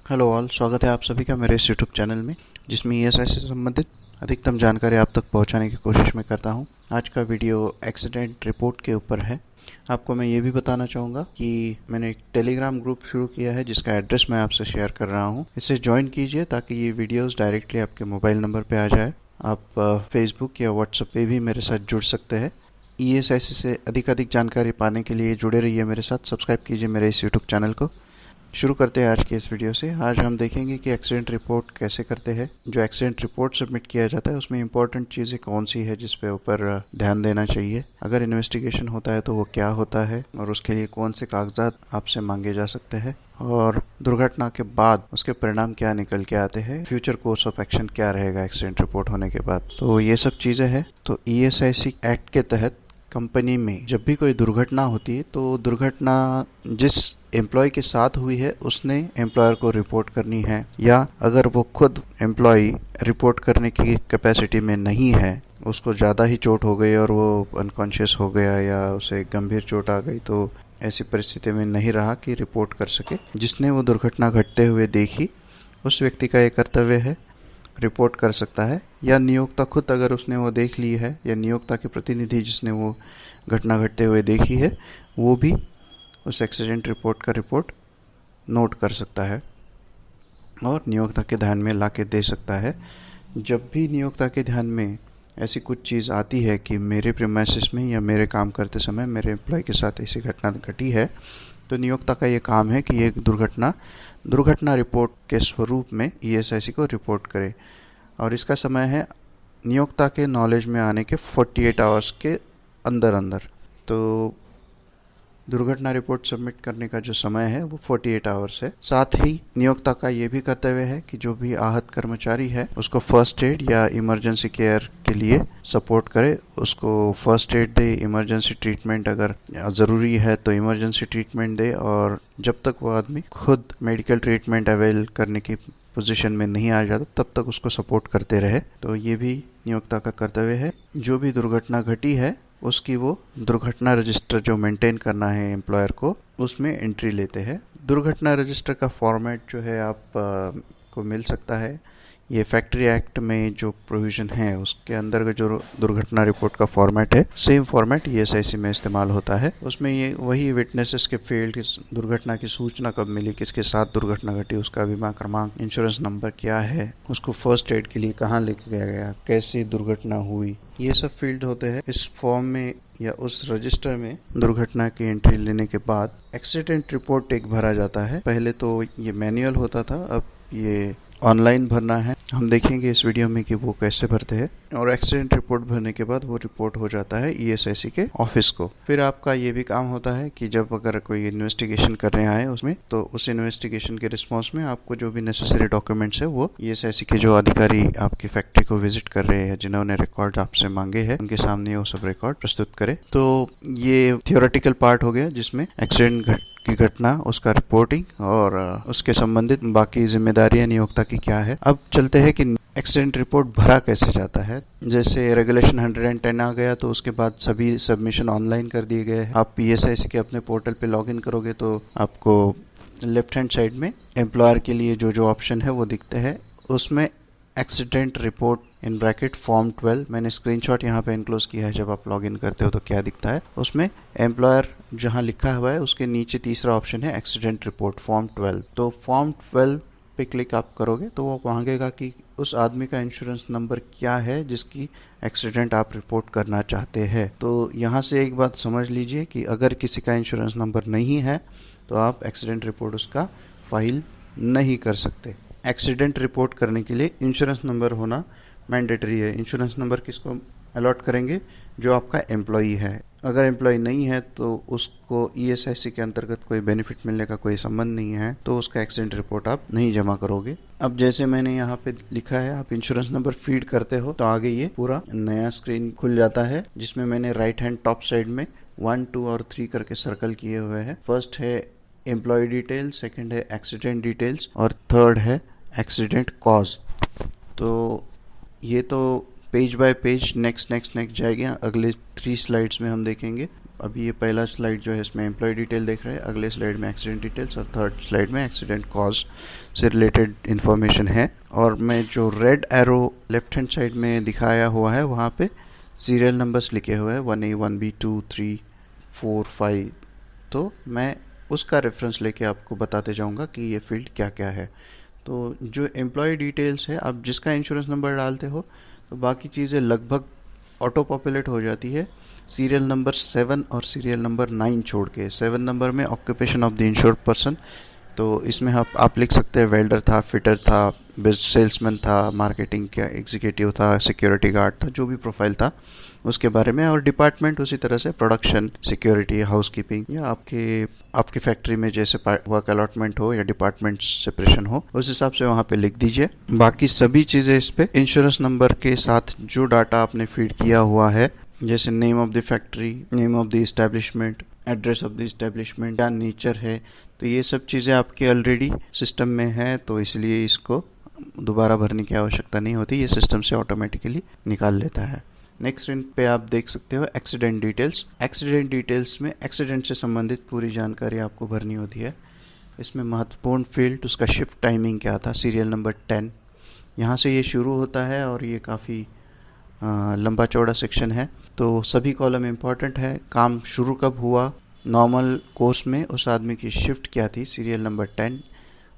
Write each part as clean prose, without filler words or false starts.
Hello all, स्वागत है आप सभी का मेरे इस यूट्यूब चैनल में, जिसमें ईएसआई से संबंधित अधिकतम जानकारी आप तक पहुंचाने की कोशिश में करता हूं। आज का वीडियो एक्सीडेंट रिपोर्ट के ऊपर है। आपको मैं ये भी बताना चाहूँगा कि मैंने एक टेलीग्राम ग्रुप शुरू किया है जिसका एड्रेस मैं आपसे शेयर कर रहा हूँ। इसे ज्वाइन कीजिए ताकि ये वीडियोस डायरेक्टली आपके मोबाइल नंबर पे आ जाए। आप फेसबुक या व्हाट्सएप पे भी मेरे साथ जुड़ सकते हैं। ईएसआई से अधिक जानकारी पाने के लिए जुड़े रहिए मेरे साथ। सब्सक्राइब कीजिए मेरे इस यूट्यूब चैनल को। शुरू करते हैं आज के इस वीडियो से। आज हम देखेंगे कि एक्सीडेंट रिपोर्ट कैसे करते हैं। जो एक्सीडेंट रिपोर्ट सबमिट किया जाता है उसमें इंपॉर्टेंट चीज़ें कौन सी है जिस पे ऊपर ध्यान देना चाहिए। अगर इन्वेस्टिगेशन होता है तो वो क्या होता है और उसके लिए कौन से कागजात आपसे मांगे जा सकते हैं, और दुर्घटना के बाद उसके परिणाम क्या निकल के आते हैं, फ्यूचर कोर्स ऑफ एक्शन क्या रहेगा एक्सीडेंट रिपोर्ट होने के बाद। तो ये सब चीज़ें हैं। तो ईएसआईसी एक्ट के तहत कंपनी में जब भी कोई दुर्घटना होती है तो दुर्घटना जिस एम्प्लॉय के साथ हुई है उसने एम्प्लॉयर को रिपोर्ट करनी है, या अगर वो खुद एम्प्लॉय रिपोर्ट करने की कैपेसिटी में नहीं है, उसको ज़्यादा ही चोट हो गई और वो अनकॉन्शियस हो गया या उसे गंभीर चोट आ गई, तो ऐसी परिस्थिति में नहीं रहा कि रिपोर्ट कर सके। जिसने वो दुर्घटना घटते हुए देखी उस व्यक्ति का ये कर्तव्य है रिपोर्ट कर सकता है, या नियोक्ता खुद अगर उसने वो देख ली है, या नियोक्ता के प्रतिनिधि जिसने वो घटना घटते हुए देखी है वो भी उस एक्सीडेंट रिपोर्ट का रिपोर्ट नोट कर सकता है और नियोक्ता के ध्यान में ला के दे सकता है। जब भी नियोक्ता के ध्यान में ऐसी कुछ चीज़ आती है कि मेरे प्रीमाइसेस में या मेरे काम करते समय मेरे एम्प्लॉय के साथ ऐसी घटना घटी है, तो नियोक्ता का ये काम है कि ये दुर्घटना रिपोर्ट के स्वरूप में ईएसआईसी को रिपोर्ट करे, और इसका समय है नियोक्ता के नॉलेज में आने के 48 आवर्स के अंदर। तो दुर्घटना रिपोर्ट सबमिट करने का जो समय है वो 48 आवर्स है। साथ ही नियोक्ता का ये भी कर्तव्य है कि जो भी आहत कर्मचारी है उसको फर्स्ट एड या इमरजेंसी केयर के लिए सपोर्ट करे, उसको फर्स्ट एड दे, इमरजेंसी ट्रीटमेंट अगर ज़रूरी है तो इमरजेंसी ट्रीटमेंट दे, और जब तक वो आदमी खुद मेडिकल ट्रीटमेंट अवेल करने की पोजीशन में नहीं आ जाता तब तक उसको सपोर्ट करते रहे। तो ये भी नियोक्ता का कर्तव्य है। जो भी दुर्घटना घटी है उसकी वो दुर्घटना रजिस्टर जो मेंटेन करना है एम्प्लॉयर को, उसमें एंट्री लेते हैं। दुर्घटना रजिस्टर का फॉर्मेट जो है आप को मिल सकता है। ये फैक्ट्री एक्ट में जो प्रोविज़न है उसके अंदर का जो दुर्घटना रिपोर्ट का फॉर्मेट है, सेम फॉर्मेट ईएसआईसी में इस्तेमाल होता है। उसमें ये वही विटनेसेस के फील्ड की दुर्घटना की सूचना कब मिली, किसके साथ दुर्घटना घटी, उसका बीमा क्रमांक, इंश्योरेंस नंबर क्या है, उसको फर्स्ट एड के लिए कहाँ लेके गया, कैसी दुर्घटना हुई, ये सब फील्ड होते हैं। इस फॉर्म में या उस रजिस्टर में दुर्घटना की एंट्री लेने के बाद एक्सीडेंट रिपोर्ट एक भरा जाता है। पहले तो ये मैनुअल होता था, अब ये ऑनलाइन भरना है। हम देखेंगे इस वीडियो में कि वो कैसे भरते हैं। और एक्सीडेंट रिपोर्ट भरने के बाद वो रिपोर्ट हो जाता है ईएसआईसी के ऑफिस को। फिर आपका ये भी काम होता है कि जब अगर कोई इन्वेस्टिगेशन करने आए उसमें, तो उस इन्वेस्टिगेशन के रिस्पॉन्स में आपको जो भी नेसेसरी डॉक्यूमेंट्स है वो ईएसआईसी के जो अधिकारी आपकी फैक्ट्री को विजिट कर रहे हैं, जिन्होंने रिकॉर्ड आपसे मांगे हैं, उनके सामने वो सब रिकॉर्ड प्रस्तुत करे। तो ये थियोरेटिकल पार्ट हो गया जिसमें एक्सीडेंट की घटना, उसका रिपोर्टिंग और उसके संबंधित बाकी जिम्मेदारियां नियोक्ता की क्या है। अब चलते हैं कि एक्सीडेंट रिपोर्ट भरा कैसे जाता है। जैसे रेगुलेशन 110 आ गया तो उसके बाद सभी सबमिशन ऑनलाइन कर दिए गए हैं। आप ईएसआईसी के अपने पोर्टल पे लॉगिन करोगे तो आपको लेफ्ट हैंड साइड में एम्प्लॉयर के लिए जो ऑप्शन है वो दिखते हैं। उसमें accident report in bracket form 12, मैंने स्क्रीनशॉट यहाँ पे इनक्लोज किया है। जब आप लॉगिन करते हो तो क्या दिखता है, उसमें एम्प्लॉयर जहाँ लिखा हुआ है उसके नीचे तीसरा ऑप्शन है एक्सीडेंट रिपोर्ट फॉर्म 12। तो फॉर्म 12 पे क्लिक आप करोगे तो वो मांगेगा कि उस आदमी का इंश्योरेंस नंबर क्या है जिसकी एक्सीडेंट आप रिपोर्ट करना चाहते हैं। तो यहाँ से एक बात समझ लीजिए कि अगर किसी का इंश्योरेंस नंबर नहीं है तो आप एक्सीडेंट रिपोर्ट उसका फाइल नहीं कर सकते। एक्सीडेंट रिपोर्ट करने के लिए इंश्योरेंस नंबर होना मैंडेटरी है। इंश्योरेंस नंबर किसको अलॉट करेंगे, जो आपका एम्प्लॉई है। अगर एम्प्लॉई नहीं है तो उसको ईएसआईसी के अंतर्गत कोई बेनिफिट मिलने का कोई संबंध नहीं है, तो उसका एक्सीडेंट रिपोर्ट आप नहीं जमा करोगे। अब जैसे मैंने यहाँ पे लिखा है, आप इंश्योरेंस नंबर फीड करते हो तो आगे ये पूरा नया स्क्रीन खुल जाता है, जिसमें मैंने राइट हैंड टॉप साइड में 1, 2 और 3 करके सर्कल किए हुए हैं। फर्स्ट है एम्प्लॉय डिटेल, सेकंड है एक्सीडेंट डिटेल्स और थर्ड है एक्सीडेंट कॉज। तो ये तो पेज बाय पेज नेक्स्ट जाएंगे। अगले 3 स्लाइड्स में हम देखेंगे आप अभी ये पहला स्लाइड जो है इसमें एम्प्लॉय डिटेल देख रहे हैं, अगले स्लाइड में एक्सीडेंट डिटेल्स और थर्ड स्लाइड में एक्सीडेंट कॉज से रिलेटेड इन्फॉर्मेशन है। और मैं जो red arrow left hand side में दिखाया हुआ है वहाँ पे सीरियल नंबर्स लिखे हुए हैं 1A 1B 2 3 4 5। तो मैं उसका रेफरेंस लेके आपको बताते जाऊँगा कि ये फील्ड क्या क्या है। तो जो एम्प्लॉय डिटेल्स है, आप जिसका इंश्योरेंस नंबर डालते हो तो बाकी चीज़ें लगभग ऑटो पॉपुलेट हो जाती है सीरियल नंबर 7 और सीरियल नंबर 9 छोड़ के। 7 नंबर में occupation of the insured person, तो इसमें आप लिख सकते हैं वेल्डर था, फिटर था, सेल्समैन था, मार्केटिंग का एग्जीक्यूटिव था, सिक्योरिटी गार्ड था, जो भी प्रोफाइल था उसके बारे में। और डिपार्टमेंट उसी तरह से प्रोडक्शन, सिक्योरिटी, हाउसकीपिंग या आपकी फैक्ट्री में जैसे वर्क अलॉटमेंट हो या डिपार्टमेंट सेपरेशन हो उस हिसाब से वहाँ पे लिख दीजिए। बाकी सभी चीज़ें इस पे इंश्योरेंस नंबर के साथ जो डाटा आपने फीड किया हुआ है, जैसे name of the factory, name of the establishment, address of the establishment, क्या नेचर है, तो ये सब चीज़ें आपके ऑलरेडी सिस्टम में है, तो इसलिए इसको दोबारा भरने की आवश्यकता नहीं होती, ये सिस्टम से ऑटोमेटिकली निकाल लेता है। नेक्स्ट इन पे आप देख सकते हो एक्सीडेंट डिटेल्स। एक्सीडेंट डिटेल्स में एक्सीडेंट से संबंधित पूरी जानकारी आपको भरनी होती है। इसमें महत्वपूर्ण फील्ड, उसका शिफ्ट टाइमिंग क्या था, सीरियल नंबर 10, यहाँ से ये शुरू होता है और ये काफ़ी लंबा चौड़ा सेक्शन है, तो सभी कॉलम इम्पॉर्टेंट है। काम शुरू कब हुआ, नॉर्मल कोर्स में उस आदमी की शिफ्ट क्या थी, सीरियल नंबर 10,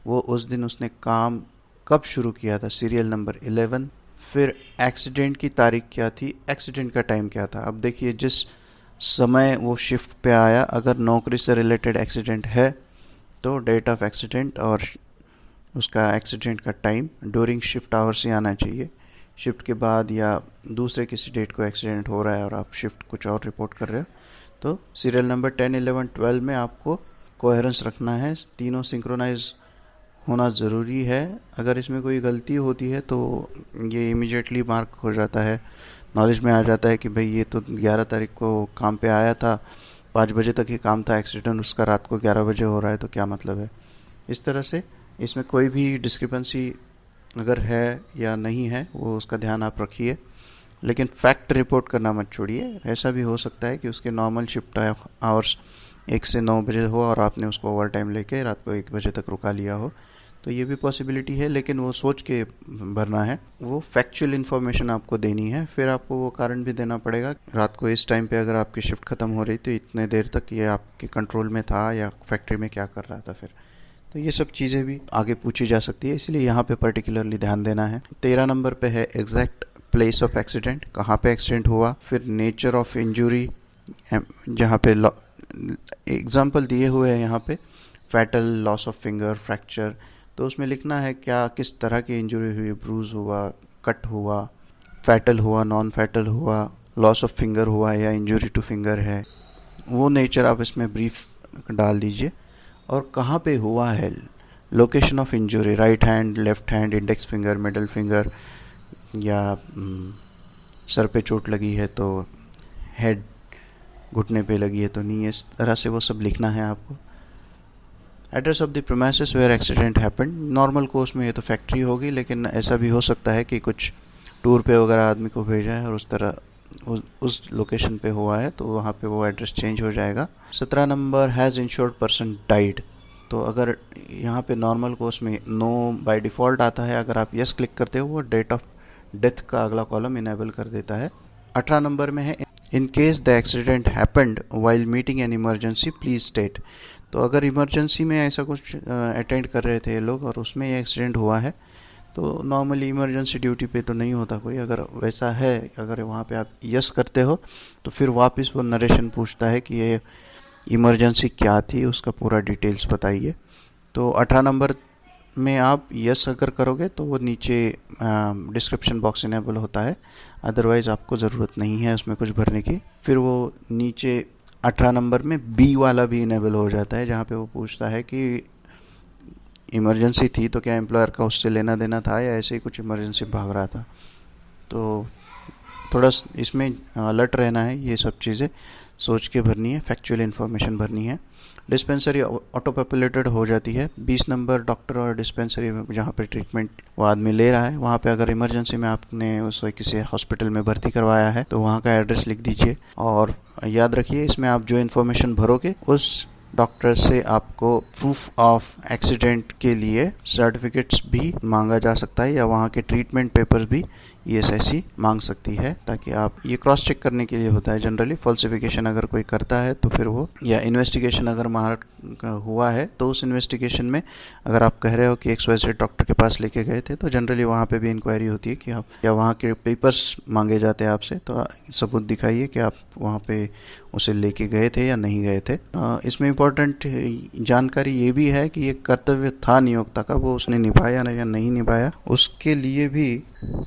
वो उस दिन उसने काम कब शुरू किया था, सीरियल नंबर 11, फिर एक्सीडेंट की तारीख क्या थी, एक्सीडेंट का टाइम क्या था। अब देखिए जिस समय वो शिफ्ट पे आया, अगर नौकरी से रिलेटेड एक्सीडेंट है तो डेट ऑफ एक्सीडेंट और उसका एक्सीडेंट का टाइम ड्यूरिंग शिफ्ट आवर्स ही आना चाहिए। शिफ्ट के बाद या दूसरे किसी डेट को एक्सीडेंट हो रहा है और आप शिफ्ट कुछ और रिपोर्ट कर रहे हो तो सीरियल नंबर 10, 11, 12 में आपको कोहेरेंस रखना है, तीनों सिंक्रोनाइज होना ज़रूरी है। अगर इसमें कोई गलती होती है तो ये इमीडिएटली मार्क हो जाता है, नॉलेज में आ जाता है कि भाई ये तो 11 तारीख को काम पे आया था, 5 बजे तक ही काम था, एक्सीडेंट उसका रात को 11 बजे हो रहा है, तो क्या मतलब है। इस तरह से इसमें कोई भी डिस्क्रिपेंसी अगर है या नहीं है वो उसका ध्यान आप रखिए, लेकिन फैक्ट रिपोर्ट करना मत छोड़िए। ऐसा भी हो सकता है कि उसके नॉर्मल शिफ्ट आवर्स 1 से 9 बजे हो और आपने उसको ओवर टाइम लेके रात को 1 बजे तक रुका लिया हो, तो ये भी पॉसिबिलिटी है, लेकिन वो सोच के भरना है, वो फैक्चुअल इन्फॉर्मेशन आपको देनी है। फिर आपको वो कारण भी देना पड़ेगा, रात को इस टाइम पे अगर आपकी शिफ्ट ख़त्म हो रही थी, इतने देर तक ये आपके कंट्रोल में था या फैक्ट्री में क्या कर रहा था फिर, तो ये सब चीज़ें भी आगे पूछी जा सकती है, इसलिए यहाँ पे पर्टिकुलरली ध्यान देना है। 13 नंबर पे है एग्जैक्ट प्लेस ऑफ एक्सीडेंट, कहाँ पे एक्सीडेंट हुआ, फिर नेचर ऑफ इंजरी, जहाँ पे एग्जाम्पल दिए हुए हैं यहाँ पे fatal, loss of finger, fracture, तो उसमें लिखना है क्या किस तरह की इंजरी हुई, ब्रूज हुआ, कट हुआ, फैटल हुआ, नॉन फैटल हुआ, लॉस ऑफ फिंगर हुआ या इंजरी टू फिंगर है, वो नेचर आप इसमें ब्रीफ डाल दीजिए। और कहाँ पे हुआ है, location of injury, right hand, left hand, index finger, middle finger, या सर पे चोट लगी है तो हेड, घुटने पे लगी है तो नी, इस तरह से वो सब लिखना है आपको। Address of the premises where accident happened, normal course में ये तो फैक्ट्री होगी, लेकिन ऐसा भी हो सकता है कि कुछ टूर पे वगैरह आदमी को भेजा है और उस तरह उस लोकेशन पे हुआ है तो वहाँ पे वो एड्रेस चेंज हो जाएगा। 17 number has insured person died, तो अगर यहाँ पे नॉर्मल कोर्स में नो बाय डिफ़ॉल्ट आता है, अगर आप यस क्लिक करते हो वो डेट ऑफ डेथ का अगला कॉलम इनेबल कर देता है। 18 नंबर में है in case the accident happened while meeting an emergency please state, तो अगर इमरजेंसी में ऐसा कुछ अटेंड कर रहे थे लोग और उसमें ये एक्सीडेंट हुआ है तो नॉर्मली इमरजेंसी ड्यूटी पे तो नहीं होता कोई, अगर वैसा है, अगर वहाँ पे आप यस करते हो तो फिर वापस वो नरेशन पूछता है कि ये इमरजेंसी क्या थी, उसका पूरा डिटेल्स बताइए। तो 18 नंबर में आप यस अगर करोगे तो वो नीचे डिस्क्रिप्शन बॉक्स इनेबल होता है, अदरवाइज़ आपको ज़रूरत नहीं है उसमें कुछ भरने की। फिर वो नीचे 18 नंबर में बी वाला भी इनेबल हो जाता है, जहाँ पे वो पूछता है कि इमरजेंसी थी तो क्या एम्प्लॉयर का उससे लेना देना था या ऐसे ही कुछ इमरजेंसी भाग रहा था, तो थोड़ा इसमें अलर्ट रहना है ये सब चीज़ें। सोच के भरनी है, फैक्चुअल इन्फॉर्मेशन भरनी है। डिस्पेंसरी ऑटो पॉपुलेटेड हो जाती है। 20 नंबर डॉक्टर और डिस्पेंसरी जहाँ पे ट्रीटमेंट वो आदमी ले रहा है, वहाँ पे अगर इमरजेंसी में आपने उसे किसी हॉस्पिटल में भर्ती करवाया है तो वहाँ का एड्रेस लिख दीजिए। और याद रखिए, इसमें आप जो इन्फॉर्मेशन भरोगे उस डॉक्टर से आपको प्रूफ ऑफ एक्सीडेंट के लिए सर्टिफिकेट्स भी मांगा जा सकता है, या वहाँ के ट्रीटमेंट पेपर्स भी ईएसआईसी मांग सकती है, ताकि आप ये क्रॉस चेक करने के लिए होता है। जनरली फॉल्सिफिकेशन अगर कोई करता है तो फिर वो, या इन्वेस्टिगेशन अगर हुआ है तो उस इन्वेस्टिगेशन में अगर आप कह रहे हो कि XYZ डॉक्टर के पास लेके गए थे, तो जनरली वहाँ पे भी इंक्वायरी होती है कि आप, या वहाँ के पेपर्स मांगे जाते हैं आपसे, तो सबूत दिखाइए कि आप वहाँ पे उसे लेके गए थे या नहीं गए थे। इसमें इम्पोर्टेंट जानकारी ये भी है कि ये कर्तव्य था नियोक्ता का, वो उसने निभाया या नहीं निभाया। उसके लिए भी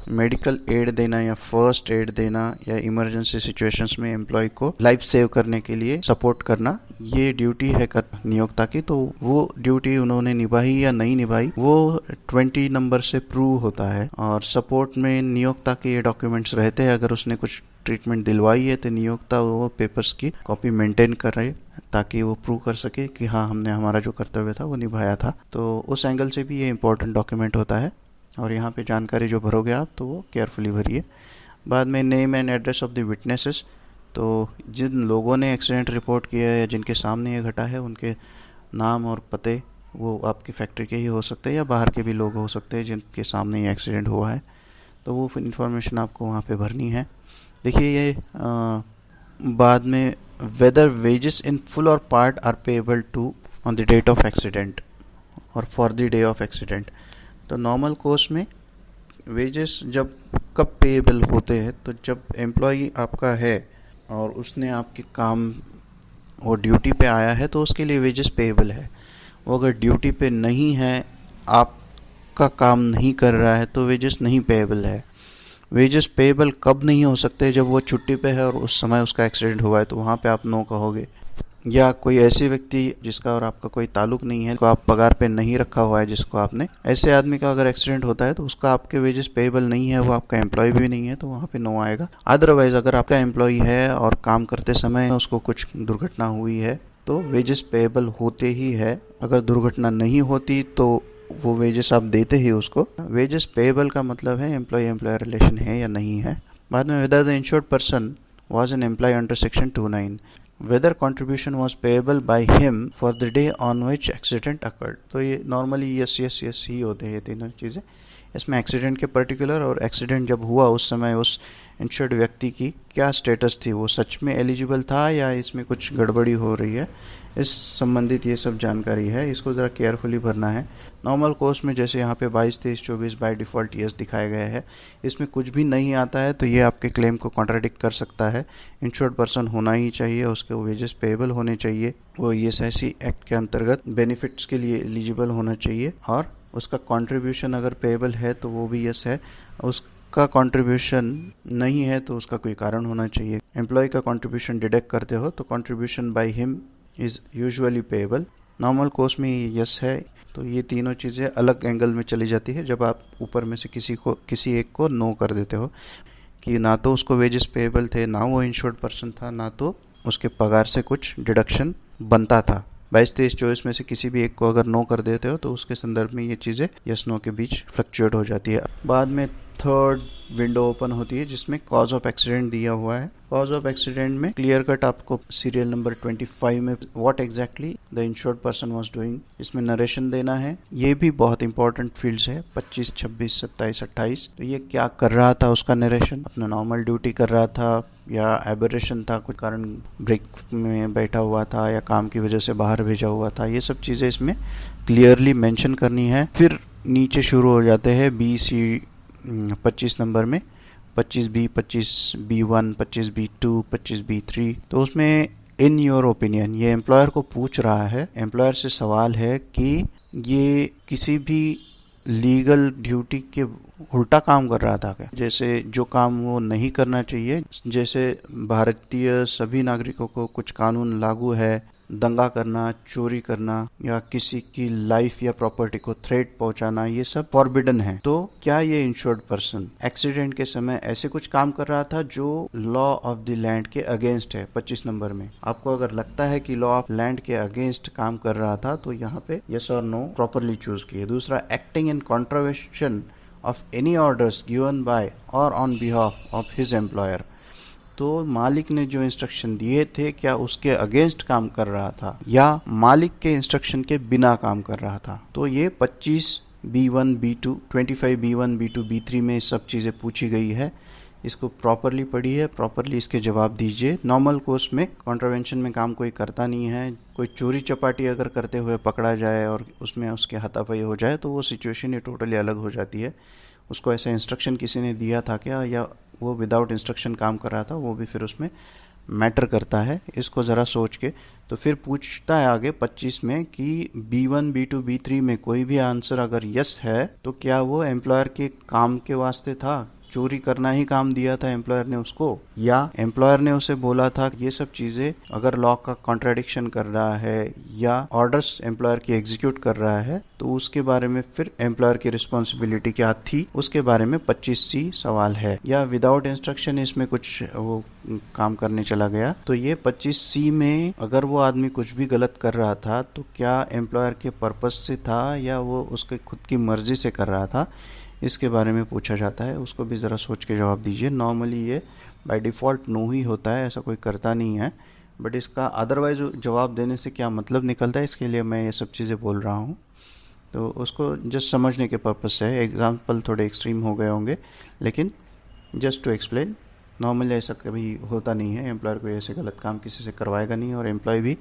मेडिकल एड देना या फर्स्ट एड देना या इमरजेंसी सिचुएशंस में एम्प्लॉय को लाइफ सेव करने के लिए सपोर्ट करना, ये ड्यूटी है नियोक्ता की। तो वो ड्यूटी उन्होंने निभाई या नहीं निभाई, वो 20 नंबर से प्रूव होता है। और सपोर्ट में नियोक्ता के ये डॉक्यूमेंट्स रहते हैं। अगर उसने कुछ ट्रीटमेंट दिलवाई है तो नियोक्ता वो पेपर्स की कॉपी मेंटेन कर रहे, ताकि वो प्रूव कर सके कि हाँ, हमने हमारा जो कर्तव्य था वो निभाया था। तो उस एंगल से भी ये इंपॉर्टेंट डॉक्यूमेंट होता है। और यहाँ पे जानकारी जो भरोगे आप, तो वो केयरफुली भरिए। बाद में name and address of the witnesses, तो जिन लोगों ने एक्सीडेंट रिपोर्ट किया है या जिनके सामने ये घटा है, उनके नाम और पते, वो आपकी फैक्ट्री के ही हो सकते हैं या बाहर के भी लोग हो सकते हैं जिनके सामने ये एक्सीडेंट हुआ है, तो वो इन्फॉर्मेशन आपको वहाँ पे भरनी है। देखिए ये बाद में वेदर वेजेस इन फुल और part are payable to on the date of accident और for the day of accident. तो नॉर्मल कोर्स में वेजेस जब कब पेएबल होते हैं, तो जब एम्प्लॉई आपका है और उसने आपके काम, वो ड्यूटी पे आया है, तो उसके लिए वेजेस पेएबल है। वो अगर ड्यूटी पे नहीं है, आपका काम नहीं कर रहा है, तो वेजेस नहीं पेएबल है। वेजेस पेएबल कब नहीं हो सकते, जब वो छुट्टी पे है और उस समय उसका एक्सीडेंट हुआ है, तो वहाँ पे आप नो कहोगे। या कोई ऐसे व्यक्ति जिसका और आपका कोई ताल्लुक नहीं है, को आप पगार पे नहीं रखा हुआ है जिसको आपने, ऐसे आदमी का अगर एक्सीडेंट होता है तो उसका आपके वेजेस पेएबल नहीं है, वो आपका एम्प्लॉय भी नहीं है, तो वहाँ पे नो आएगा। अदरवाइज अगर आपका एम्प्लॉय है और काम करते समय उसको कुछ दुर्घटना हुई है, तो वेजेस पेएबल होते ही है। अगर दुर्घटना नहीं होती तो वो वेजेस आप देते ही उसको। वेजेस पेएबल का मतलब है एम्प्लॉय एम्प्लॉयर रिलेशन है या नहीं है। बाद में whether the insured person was an employee under section 29, whether contribution was payable by him for the day on which accident occurred। तो ये normally yes yes yes he होते हैं ये तीनों चीज़ें। इसमें एक्सीडेंट के पर्टिकुलर और एक्सीडेंट जब हुआ उस समय उस इंश्योर्ड व्यक्ति की क्या स्टेटस थी, वो सच में एलिजिबल था या इसमें कुछ गड़बड़ी हो रही है, इस संबंधित ये सब जानकारी है। इसको ज़रा केयरफुली भरना है। नॉर्मल कोर्स में जैसे यहाँ पे 22, 23, 24 बाय डिफ़ॉल्ट ईयर्स दिखाया गया है, इसमें कुछ भी नहीं आता है तो ये आपके क्लेम को कॉन्ट्राडिक्ट कर सकता है। इंश्योर्ड पर्सन होना ही चाहिए, उसके वेजेस पेएबल होने चाहिए, वो ईएसआईसी एक्ट के अंतर्गत बेनिफिट्स के लिए एलिजिबल होना चाहिए, और उसका कंट्रीब्यूशन अगर पेएबल है तो वो भी यस है, उसका कंट्रीब्यूशन नहीं है तो उसका कोई कारण होना चाहिए। एम्प्लॉय का कंट्रीब्यूशन डिडक्ट करते हो तो contribution by him is usually payable. Normal course में यस है। तो ये तीनों चीज़ें अलग एंगल में चली जाती है जब आप ऊपर में से किसी एक को नो कर देते हो, कि ना तो उसको वेजेस पेएबल थे, ना वो इंश्योर्ड पर्सन था, ना तो उसके पगार से कुछ डिडक्शन बनता था। 22, 23, 24 में से किसी भी एक को अगर नो कर देते हो तो उसके संदर्भ में ये चीज़ें यस नो के बीच फ्लक्चुएट हो जाती है। बाद में थर्ड विंडो ओपन होती है जिसमें कॉज ऑफ एक्सीडेंट दिया हुआ है। कॉज ऑफ एक्सीडेंट में क्लियर कट आपको सीरियल नंबर 25 में what exactly the insured person was doing, इसमें नरेशन देना है। ये भी बहुत इंपॉर्टेंट फील्ड्स है, 25, 26, 27, 28। तो ये क्या कर रहा था, उसका नरेशन अपना नॉर्मल ड्यूटी कर रहा था या एबरेशन था, कुछ कारण ब्रेक में बैठा हुआ था या काम की वजह से बाहर भेजा हुआ था, ये सब चीज़ें इसमें क्लियरली मेंशन करनी है। फिर नीचे शुरू हो जाते हैं BC 25 नंबर में 25B, 25B1, 25B2, 25B3। तो उसमें इन योर ओपिनियन, ये एम्प्लॉयर को पूछ रहा है, एम्प्लॉयर से सवाल है कि ये किसी भी लीगल ड्यूटी के उल्टा काम कर रहा था क्या, जैसे जो काम वो नहीं करना चाहिए। जैसे भारतीय सभी नागरिकों को कुछ कानून लागू है दंगा करना, चोरी करना या किसी की लाइफ या प्रॉपर्टी को थ्रेट पहुंचाना, ये सब फॉरबिडन है। तो क्या ये इंश्योर्ड पर्सन एक्सीडेंट के समय ऐसे कुछ काम कर रहा था जो लॉ ऑफ द लैंड के अगेंस्ट है? 25 नंबर में आपको अगर लगता है कि लॉ ऑफ लैंड के अगेंस्ट काम कर रहा था तो यहाँ पे यस और नो प्रॉपरली चूज किए। दूसरा, acting in contravention of any orders given by और on behalf of his employer. तो मालिक ने जो इंस्ट्रक्शन दिए थे क्या उसके अगेंस्ट काम कर रहा था या मालिक के इंस्ट्रक्शन के बिना काम कर रहा था? तो ये 25B1 B2 25B1 B2 B3 में सब चीज़ें पूछी गई है। इसको प्रॉपरली पढ़िए, प्रॉपरली इसके जवाब दीजिए। नॉर्मल कोर्स में कॉन्ट्रावेंशन में काम कोई करता नहीं है। कोई चोरी चपाटी अगर करते हुए पकड़ा जाए और उसमें उसके हाथापाई हो जाए तो वो सिचुएशन ही टोटली अलग हो जाती है। उसको ऐसा इंस्ट्रक्शन किसी ने दिया था क्या या वो विदाउट इंस्ट्रक्शन काम कर रहा था, वो भी फिर उसमें मैटर करता है। इसको ज़रा सोच के तो फिर पूछता है आगे 25 में कि B1 B2 B3 में कोई भी आंसर अगर यस है तो क्या वो एम्प्लॉयर के काम के वास्ते था? चोरी करना ही काम दिया था एम्प्लॉयर ने उसको, या एम्प्लॉयर ने उसे बोला था ये सब चीज़ें अगर लॉ का कॉन्ट्राडिक्शन कर रहा है या ऑर्डर्स एम्प्लॉयर की एग्जीक्यूट कर रहा है तो उसके बारे में फिर एम्प्लॉयर की रिस्पॉन्सिबिलिटी क्या थी, उसके बारे में 25C सवाल है। या विदाउट इंस्ट्रक्शन इसमें कुछ वो काम करने चला गया तो ये 25C में अगर वो आदमी कुछ भी गलत कर रहा था तो क्या एम्प्लॉयर के पर्पस से था या वो उसके खुद की मर्जी से कर रहा था, इसके बारे में पूछा जाता है। उसको भी ज़रा सोच के जवाब दीजिए। नॉर्मली ये बाय डिफ़ॉल्ट नो ही होता है, ऐसा कोई करता नहीं है, बट इसका अदरवाइज जवाब देने से क्या मतलब निकलता है इसके लिए मैं ये सब चीज़ें बोल रहा हूँ। तो उसको जस्ट समझने के पर्पज़ से है। एग्जाम्पल थोड़े एक्सट्रीम हो गए होंगे लेकिन जस्ट टू एक्सप्लेन। नॉर्मली ऐसा कभी होता नहीं है, एम्प्लॉयर कोई ऐसे गलत काम किसी से करवाएगा नहीं और एम्प्लॉय भी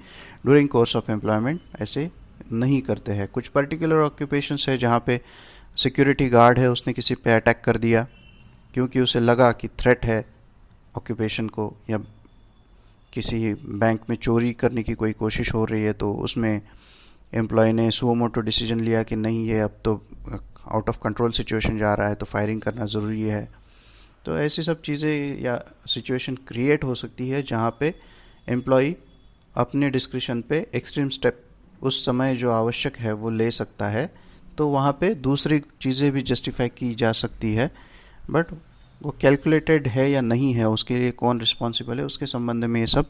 ड्यूरिंग कोर्स ऑफ एम्प्लॉयमेंट ऐसे नहीं करते हैं। कुछ पर्टिकुलर ऑक्यूपेशंस है जहाँ पे सिक्योरिटी गार्ड है, उसने किसी पे अटैक कर दिया क्योंकि उसे लगा कि थ्रेट है ऑक्यूपेशन को, या किसी बैंक में चोरी करने की कोई कोशिश हो रही है तो उसमें एम्प्लॉय ने सुओ मोटो डिसीजन लिया कि नहीं ये अब तो आउट ऑफ कंट्रोल सिचुएशन जा रहा है तो फायरिंग करना ज़रूरी है। तो ऐसी सब चीज़ें या सिचुएशन क्रिएट हो सकती है जहाँ पे एम्प्लॉय अपने डिस्क्रिशन पे एक्सट्रीम स्टेप उस समय जो आवश्यक है वो ले सकता है। तो वहाँ पे दूसरी चीज़ें भी जस्टिफाई की जा सकती है, बट वो कैलकुलेटेड है या नहीं है, उसके लिए कौन रिस्पॉन्सिबल है, उसके संबंध में ये सब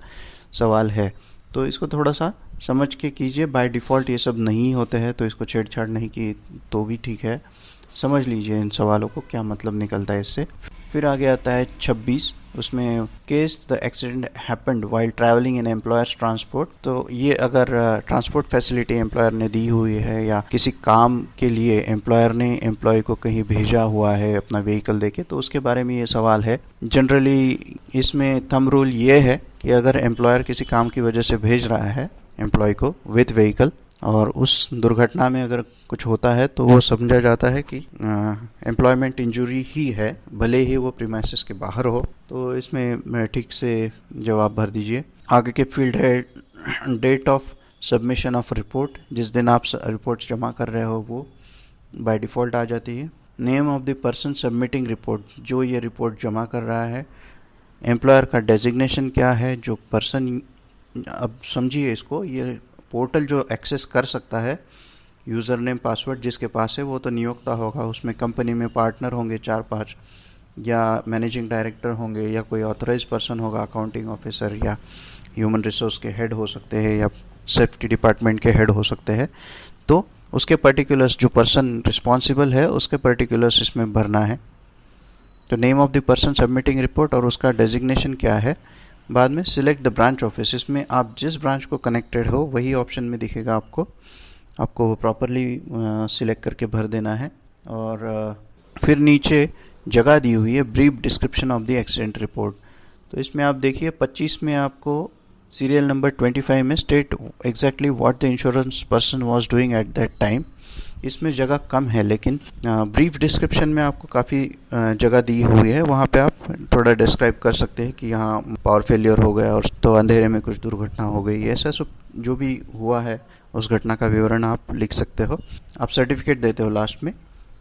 सवाल है। तो इसको थोड़ा सा समझ के कीजिए। बाय डिफ़ॉल्ट ये सब नहीं होते हैं तो इसको छेड़छाड़ नहीं की तो भी ठीक है। समझ लीजिए इन सवालों को क्या मतलब निकलता है इससे। फिर आगे आता है 26, उसमें case the accident happened while travelling in employers transport. तो ये अगर ट्रांसपोर्ट फैसिलिटी एम्प्लॉयर ने दी हुई है या किसी काम के लिए एम्प्लॉयर ने एम्प्लॉय को कहीं भेजा हुआ है अपना व्हीकल देके, तो उसके बारे में ये सवाल है। जनरली इसमें थंब रूल ये है कि अगर एम्प्लॉयर किसी काम की वजह से भेज रहा है एम्प्लॉय को विथ व्हीकल और उस दुर्घटना में अगर कुछ होता है तो वो समझा जाता है कि एम्प्लॉयमेंट इंजरी ही है, भले ही वो प्रीमाइसेस के बाहर हो। तो इसमें ठीक से जवाब भर दीजिए। आगे के फील्ड है date of submission of report, जिस दिन आप रिपोर्ट्स जमा कर रहे हो वो बाय डिफ़ॉल्ट आ जाती है। Name of the person submitting report, जो ये रिपोर्ट जमा कर रहा है। एम्प्लॉयर का डेजिग्नेशन क्या है, जो पर्सन, अब समझिए इसको, ये पोर्टल जो एक्सेस कर सकता है, यूज़र नेम पासवर्ड जिसके पास है वो तो नियोक्ता होगा, उसमें कंपनी में पार्टनर होंगे 4-5 या मैनेजिंग डायरेक्टर होंगे या कोई ऑथराइज पर्सन होगा, अकाउंटिंग ऑफिसर या ह्यूमन रिसोर्स के हेड हो सकते हैं या सेफ्टी डिपार्टमेंट के हेड हो सकते हैं। तो उसके पर्टिकुलर्स, जो पर्सन रिस्पॉन्सिबल है उसके पर्टिकुलर्स इसमें भरना है। तो name of the person submitting report और उसका डेजिग्नेशन क्या है। बाद में सिलेक्ट द ब्रांच ऑफिस, इसमें आप जिस ब्रांच को कनेक्टेड हो वही ऑप्शन में दिखेगा आपको वो प्रॉपरली सिलेक्ट करके भर देना है। और फिर नीचे जगह दी हुई है brief description of the accident report. तो इसमें आप देखिए 25 में आपको सीरियल नंबर 25 में state exactly what the insurance person was doing at that time. इसमें जगह कम है लेकिन ब्रीफ डिस्क्रिप्शन में आपको काफ़ी जगह दी हुई है, वहाँ पे आप थोड़ा डिस्क्राइब कर सकते हैं कि यहाँ पावर फेलियर हो गया और तो अंधेरे में कुछ दुर्घटना हो गई, ऐसा सब जो भी हुआ है उस घटना का विवरण आप लिख सकते हो। आप सर्टिफिकेट देते हो लास्ट में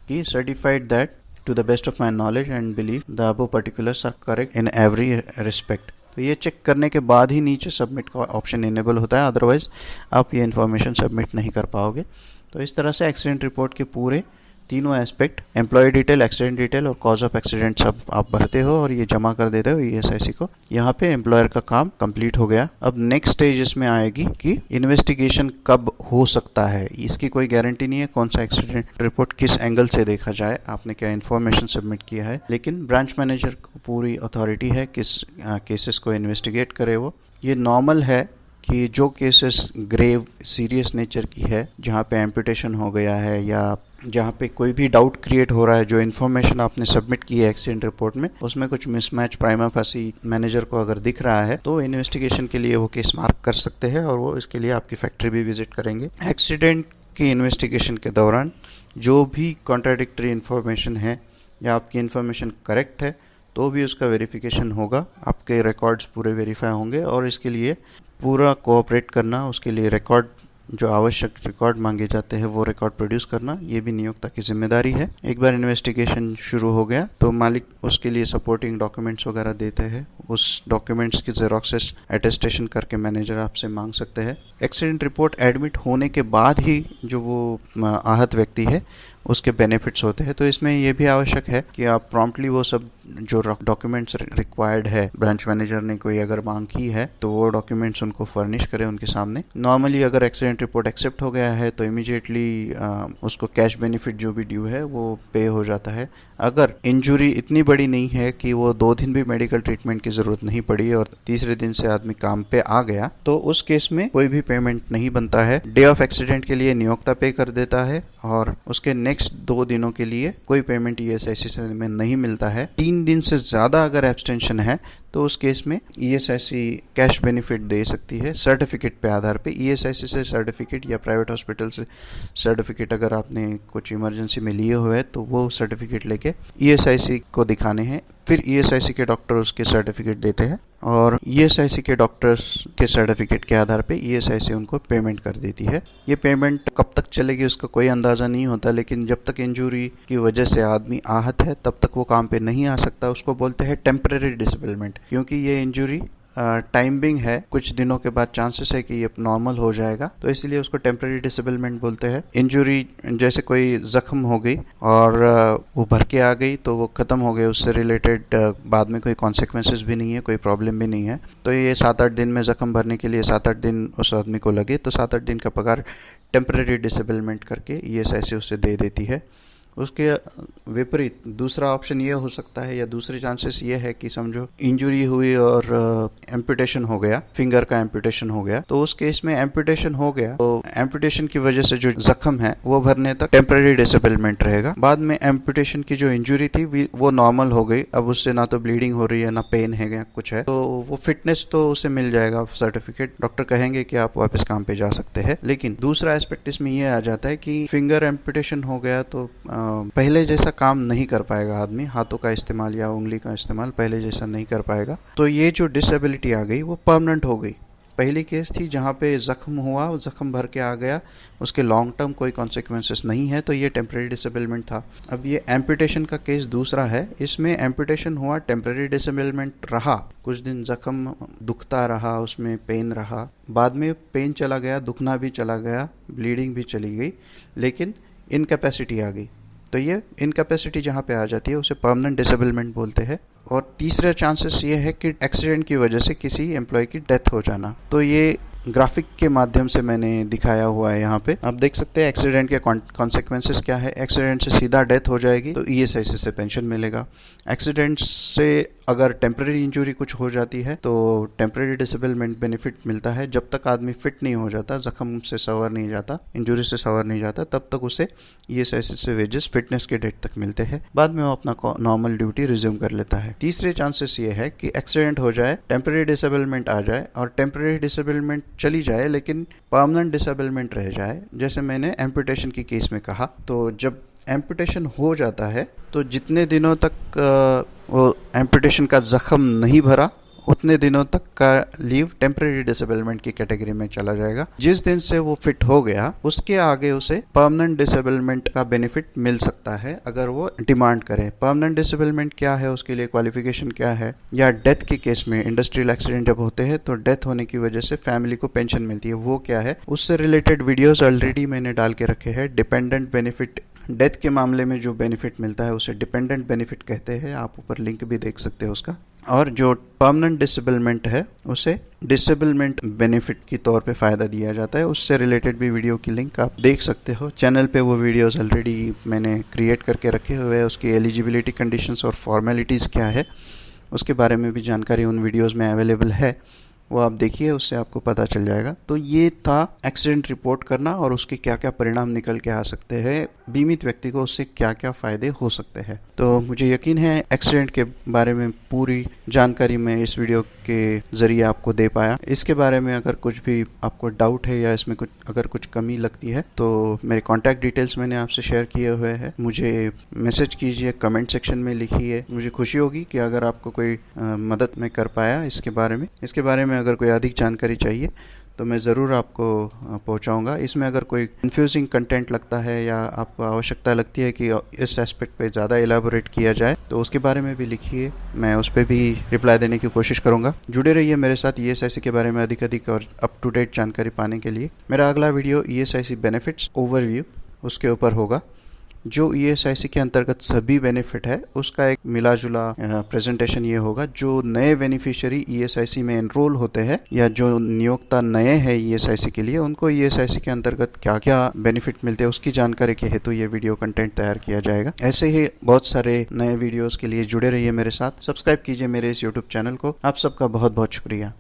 कि certified that to the best of my knowledge and believe the above particulars are correct in every respect. तो ये चेक करने के बाद ही नीचे सबमिट का ऑप्शन इनेबल होता है, अदरवाइज़ आप ये इन्फॉर्मेशन सबमिट नहीं कर पाओगे। तो इस तरह से एक्सीडेंट रिपोर्ट के पूरे तीनों aspect, employee detail, accident detail और कॉज ऑफ एक्सीडेंट सब आप भरते हो और ये जमा कर देते हो ईएसआईसी को। यहाँ पे एम्प्लॉयर का काम कंप्लीट हो गया। अब नेक्स्ट स्टेज इसमें आएगी कि इन्वेस्टिगेशन कब हो सकता है। इसकी कोई गारंटी नहीं है कौन सा एक्सीडेंट रिपोर्ट किस एंगल से देखा जाए, आपने क्या इन्फॉर्मेशन सबमिट किया है, लेकिन ब्रांच मैनेजर को पूरी अथॉरिटी है किस केसेस को इन्वेस्टिगेट करे। वो ये नॉर्मल है कि जो केसेस ग्रेव सीरियस नेचर की है, जहाँ पे एम्पुटेशन हो गया है या जहाँ पे कोई भी डाउट क्रिएट हो रहा है, जो इन्फॉर्मेशन आपने सबमिट की है एक्सीडेंट रिपोर्ट में उसमें कुछ मिसमैच प्राइमा फासी मैनेजर को अगर दिख रहा है, तो इन्वेस्टिगेशन के लिए वो केस मार्क कर सकते हैं और वो इसके लिए आपकी फैक्ट्री भी विजिट करेंगे। एक्सीडेंट की इन्वेस्टिगेशन के दौरान जो भी कॉन्ट्राडिक्टरी इन्फॉर्मेशन है या आपकी इन्फॉर्मेशन करेक्ट है तो भी उसका वेरिफिकेशन होगा, आपके रिकॉर्ड्स पूरे वेरीफाई होंगे और इसके लिए पूरा कोऑपरेट करना, उसके लिए रिकॉर्ड जो आवश्यक रिकॉर्ड मांगे जाते हैं वो रिकॉर्ड प्रोड्यूस करना, ये भी नियोक्ता की जिम्मेदारी है। एक बार इन्वेस्टिगेशन शुरू हो गया तो मालिक उसके लिए सपोर्टिंग डॉक्यूमेंट्स वगैरह देते हैं, उस डॉक्यूमेंट्स की जेरोक्सेस अटेस्टेशन करके मैनेजर आपसे मांग सकते हैं। एक्सीडेंट रिपोर्ट एडमिट होने के बाद ही जो वो आहत व्यक्ति है उसके बेनिफिट्स होते हैं। तो इसमें यह भी आवश्यक है कि आप प्रॉम्प्टली वो सब जो डॉक्यूमेंट्स रिक्वायर्ड है, ब्रांच मैनेजर ने कोई अगर मांग की है तो वो डॉक्यूमेंट्स उनको फर्निश करें उनके सामने। नॉर्मली अगर एक्सीडेंट रिपोर्ट एक्सेप्ट हो गया है तो इमीडिएटली उसको कैश बेनिफिट जो भी ड्यू है वो पे हो जाता है। अगर इंजुरी इतनी बड़ी नहीं है कि वो 2 दिन भी मेडिकल ट्रीटमेंट की ज़रूरत नहीं पड़ी और तीसरे दिन से आदमी काम पे आ गया, तो उस केस में कोई भी पेमेंट नहीं बनता है। डे ऑफ एक्सीडेंट के लिए नियोक्ता पे कर देता है और उसके नेक्स्ट 2 दिनों के लिए कोई पेमेंट ईएसआईसी में नहीं मिलता है। 3 दिन से ज़्यादा अगर एब्सटेंशन है तो उस केस में ईएसआईसी कैश बेनिफिट दे सकती है सर्टिफिकेट पे आधार पे। ईएसआईसी से सर्टिफिकेट या प्राइवेट हॉस्पिटल से सर्टिफिकेट अगर आपने कुछ इमरजेंसी में लिए हुए हैं तो वो सर्टिफिकेट लेके ईएसआईसी को दिखाने हैं, फिर ईएसआईसी के डॉक्टर उसके सर्टिफिकेट देते हैं और ईएसआईसी के डॉक्टर्स के सर्टिफिकेट के आधार पे ईएसआईसी उनको पेमेंट कर देती है। ये पेमेंट कब तक चलेगी उसका कोई अंदाज़ा नहीं होता, लेकिन जब तक इंजरी की वजह से आदमी आहत है तब तक वो काम पे नहीं आ सकता। उसको बोलते हैं टेम्परेरी डिसेबलमेंट, क्योंकि ये इंजरी टाइम बिंग है, कुछ दिनों के बाद चांसेस है कि ये नॉर्मल हो जाएगा, तो इसलिए उसको टेम्परेरी डिसेबलमेंट बोलते हैं। इंजरी जैसे कोई जख्म हो गई और वो भर के आ गई तो वो ख़त्म हो गए, उससे रिलेटेड बाद में कोई कॉन्सिक्वेंसेस भी नहीं है, कोई प्रॉब्लम भी नहीं है, तो ये 7-8 दिन में जख्म भरने के लिए 7-8 दिन उस आदमी को लगे तो 7-8 दिन का पगार टेम्परेरी डिसेबलमेंट करके ईएसआईसी उसे दे देती है। उसके विपरीत दूसरा ऑप्शन ये हो सकता है या दूसरे चांसेस ये है कि समझो इंजरी हुई और एम्पुटेशन हो गया, फिंगर का एम्पुटेशन हो गया, तो उस केस में एम्पुटेशन हो गया तो एम्पुटेशन की वजह से जो जख्म है वो भरने तक टेम्परेरी डिसेबलमेंट रहेगा। बाद में एम्पुटेशन की जो इंजरी थी वो नॉर्मल हो गई, अब उससे ना तो ब्लीडिंग हो रही है ना पेन है या कुछ है, तो वो फिटनेस तो उसे मिल जाएगा सर्टिफिकेट, डॉक्टर कहेंगे कि आप वापस काम पे जा सकते हैं। लेकिन दूसरा एस्पेक्ट इसमें यह आ जाता है कि फिंगर एम्पुटेशन हो गया तो पहले जैसा काम नहीं कर पाएगा आदमी, हाथों का इस्तेमाल या उंगली का इस्तेमाल पहले जैसा नहीं कर पाएगा, तो ये जो डिसेबिलिटी आ गई वो परमानेंट हो गई। पहली केस थी जहाँ पे जख्म हुआ, जख्म भर के आ गया, उसके लॉन्ग टर्म कोई कॉन्सिक्वेंसेस नहीं है, तो ये टेम्परेरी डिसेबलमेंट था। अब ये एम्पुटेशन का केस दूसरा है, इसमें एम्पुटेशन हुआ, टेम्परेरी डिसेबलमेंट रहा, कुछ दिन जख्म दुखता रहा, उसमें पेन रहा, बाद में पेन चला गया, दुखना भी चला गया, ब्लीडिंग भी चली गई, लेकिन इनकैपेसिटी आ गई, तो ये इनकैपेसिटी जहाँ पे आ जाती है उसे परमानेंट डिसेबलमेंट बोलते हैं। और तीसरा चांसेस ये है कि एक्सीडेंट की वजह से किसी एम्प्लॉय की डेथ हो जाना, तो ये ग्राफिक के माध्यम से मैंने दिखाया हुआ है। यहाँ पे आप देख सकते हैं एक्सीडेंट के कॉन्सिक्वेंसेस क्या है। एक्सीडेंट से सीधा डेथ हो जाएगी तो ईएसआईसी से पेंशन मिलेगा। एक्सीडेंट से अगर टेम्परेरी इंजरी कुछ हो जाती है तो टेम्परेरी डिसेबलमेंट बेनिफिट मिलता है, जब तक आदमी फिट नहीं हो जाता, जख्म से सवर नहीं जाता, इंजरी से सवर नहीं जाता, तब तक उसे ईएसआईसी से वेजेस फिटनेस के डेट तक मिलते हैं, बाद में वो अपना नॉर्मल ड्यूटी रिज्यूम कर लेता है। तीसरे चांसेस ये है कि एक्सीडेंट हो जाए, टेम्परेरी डिसेबलमेंट आ जाए और टेम्परेरी डिसेबलमेंट चली जाए लेकिन परमानेंट डिसेबलमेंट रह जाए, जैसे मैंने एम्पुटेशन की केस में कहा। तो जब एम्पुटेशन हो जाता है तो जितने दिनों तक वो एम्पुटेशन का जख्म नहीं भरा उतने दिनों तक का लीव टेम्परेरी डिसेबलमेंट की कैटेगरी में चला जाएगा। जिस दिन से वो फिट हो गया उसके आगे उसे परमानेंट डिसेबलमेंट का बेनिफिट मिल सकता है अगर वो डिमांड करे। परमानेंट डिसेबलमेंट क्या है, उसके लिए क्वालिफिकेशन क्या है, या डेथ के केस में इंडस्ट्रियल एक्सीडेंट जब होते हैं तो डेथ होने की वजह से फैमिली को पेंशन मिलती है, वो क्या है, उससे रिलेटेड वीडियोस ऑलरेडी मैंने डाल के रखे हैं। डिपेंडेंट बेनिफिट, डेथ के मामले में जो बेनिफिट मिलता है उसे डिपेंडेंट बेनिफिट कहते हैं, आप ऊपर लिंक भी देख सकते हैं उसका। और जो परमानेंट डिसेबलमेंट है उसे डिसेबलमेंट बेनिफिट की तौर पे फ़ायदा दिया जाता है, उससे रिलेटेड भी वीडियो की लिंक आप देख सकते हो। चैनल पे वो वीडियोस ऑलरेडी मैंने क्रिएट करके रखे हुए हैं। उसकी एलिजिबिलिटी कंडीशंस और फॉर्मेलिटीज़ क्या है उसके बारे में भी जानकारी उन वीडियोस में अवेलेबल है, वो आप देखिए, उससे आपको पता चल जाएगा। तो ये था एक्सीडेंट रिपोर्ट करना और उसके क्या क्या परिणाम निकल के आ सकते हैं, बीमित व्यक्ति को उससे क्या क्या फ़ायदे हो सकते हैं। तो मुझे यकीन है एक्सीडेंट के बारे में पूरी जानकारी मैं इस वीडियो के ज़रिए आपको दे पाया। इसके बारे में अगर कुछ भी आपको डाउट है या इसमें अगर कुछ कमी लगती है तो मेरे कॉन्टैक्ट डिटेल्स मैंने आपसे शेयर किए हुए हैं, मुझे मैसेज कीजिए, कमेंट सेक्शन में लिखिए। मुझे खुशी होगी कि अगर आपको कोई मदद मैं कर पाया इसके बारे में अगर कोई अधिक जानकारी चाहिए तो मैं ज़रूर आपको पहुंचाऊंगा। इसमें अगर कोई कंफ्यूजिंग कंटेंट लगता है या आपको आवश्यकता लगती है कि इस एस्पेक्ट पे ज़्यादा एलाबोरेट किया जाए तो उसके बारे में भी लिखिए, मैं उस पर भी रिप्लाई देने की कोशिश करूंगा। जुड़े रहिए मेरे साथ ESIC के बारे में अधिक और अप टू डेट जानकारी पाने के लिए। मेरा अगला वीडियो ESIC बेनिफिट्स ओवरव्यू उसके ऊपर होगा। जो ESIC के अंतर्गत सभी बेनिफिट है उसका एक मिला जुला प्रेजेंटेशन ये होगा। जो नए बेनिफिशियरी ESIC में एनरोल होते हैं या जो नियोक्ता नए हैं ESIC के लिए, उनको ESIC के अंतर्गत क्या क्या बेनिफिट मिलते हैं उसकी जानकारी के हेतु ये वीडियो कंटेंट तैयार किया जाएगा। ऐसे ही बहुत सारे नए वीडियोस के लिए जुड़े रहिए मेरे साथ, सब्सक्राइब कीजिए मेरे इस यूट्यूब चैनल को। आप सबका बहुत बहुत शुक्रिया।